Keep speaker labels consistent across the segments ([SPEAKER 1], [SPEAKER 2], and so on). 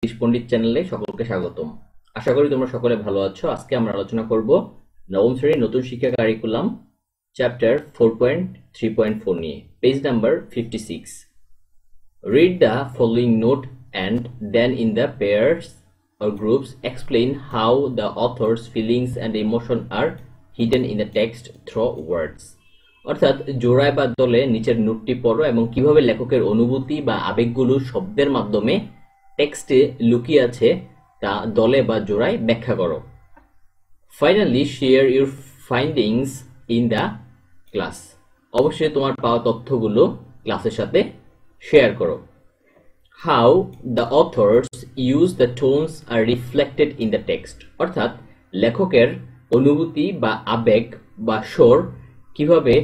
[SPEAKER 1] জ্যোতিষ পণ্ডিত চ্যানেলে সকলকে স্বাগতম। আশা করি তোমরা সকলে ভালো আছো। আজকে আমরা আলোচনা করব নবম শ্রেণীর নতুন শিক্ষা কারিকুলাম চ্যাপ্টার 4.3.4 নিয়ে, page number 56। Read the following note and then in the pairs or groups explain how the author's feelings and emotion are hidden in the text through words। অর্থাৎ জোড়ায় বা দলে নিচের নোটটি পড়ো এবং কিভাবে লেখকের অনুভূতি বা আবেগগুলো শব্দের মাধ্যমে টেক্সটে লুকিয়ে আছে তা দলে বা জোড়ায় ব্যাখ্যা করো। Finally share your findings in the class. অবশ্যই তোমার পাওয়া তথ্যগুলো ক্লাসের সাথে শেয়ার করো। How the authors use the tones are reflected in the text. অর্থাৎ লেখকের অনুভূতি বা আবেগ বা স্বর কিভাবে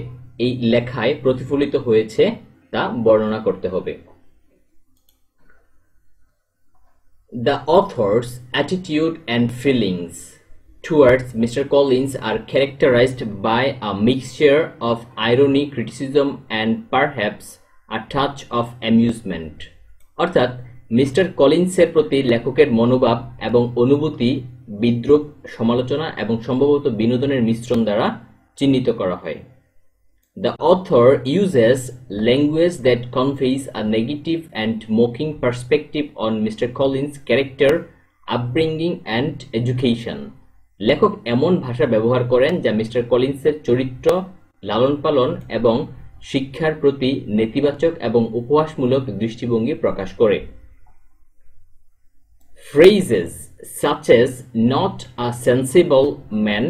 [SPEAKER 1] এই লেখায় প্রতিফলিত হয়েছে তা বর্ণনা করতে হবে। The author's attitude and feelings towards Mr. Collins are characterized by a mixture of irony, criticism, and perhaps a touch of amusement. অর্থাৎ মিস্টার কলিন্সের প্রতি লেখকের মনোভাব এবং অনুভূতি বিদ্রূপ, সমালোচনা এবং সম্ভবত বিনোদনের মিশ্রণ দ্বারা চিহ্নিত করা হয়। The author uses language that conveys a negative and mocking perspective on Mr. Collins' character, upbringing, and education. লেখক এমন ভাষা ব্যবহার করেন যা মিস্টার কলিন্সের চরিত্র, লালন পালন এবং শিক্ষার প্রতি নেতিবাচক এবং উপহাসমূলক দৃষ্টিভঙ্গি প্রকাশ করে। Phrases such as not a sensible man,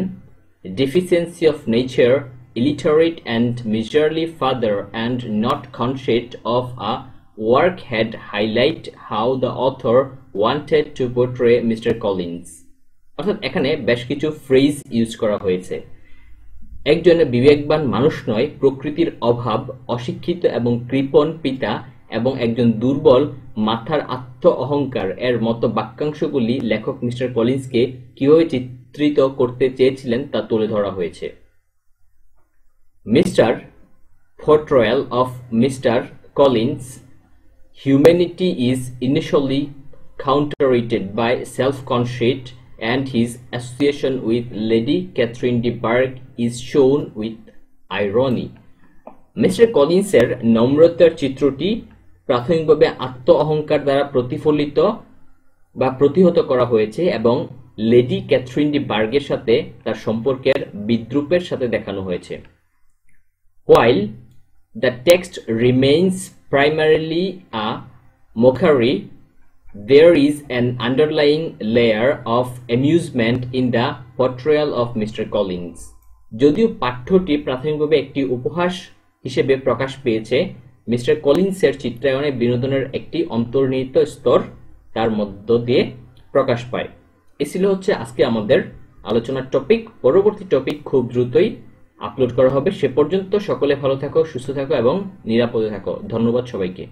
[SPEAKER 1] deficiency of nature, illiterate and miserly father, and not conscious of a work had highlight how the author wanted to portray Mr. Collins. অর্থাৎ এখানে বেশ কিছু ফ্রেজ ইউজ করা হয়েছে। একজন বিবেকবান মানুষ নয়, প্রকৃতির অভাব, অশিক্ষিত এবং কৃপণ পিতা এবং একজন দুর্বল মাথার আত্ম অহংকার এর মতো বাক্যাংশগুলি লেখক মিস্টার কলিন্সকে কিভাবে চিত্রিত করতে চেয়েছিলেন তা তুলে ধরা হয়েছে। Mr. portrayal of Mr. Collins' humanity is initially counteracted by self-conceit, and his association with Lady Catherine de Bourgh is shown with irony. Mr. Collins'ের নম্রতার চিত্রটি প্রাথমিকভাবে আত্ম অহংকার দ্বারা প্রতিফলিত বা প্রতিহত করা হয়েছে এবং লেডি ক্যাথরিন ডি বার্গের সাথে তার সম্পর্কের বিদ্রূপের সাথে দেখানো হয়েছে। While the text remains primarily a mockery, there is an underlying layer of amusement in the portrayal of Mr. Collins. যদিও পাঠ্যটি প্রাথমিকভাবে একটি উপহাস হিসেবে প্রকাশ পেয়েছে, মিস্টার কলিন্সের চিত্রায়নে বিনোদনের একটি অন্তর্নিহিত স্তর তার মধ্য দিয়ে প্রকাশ পায়। এই ছিল আজকে আমাদের আলোচনার টপিক। পরবর্তী টপিক খুব দ্রুতই আপলোড করা হবে। সে পর্যন্ত সকলে ভালো থাকো, সুস্থ থাকো এবং নিরাপদে থাকো। ধন্যবাদ সবাইকে।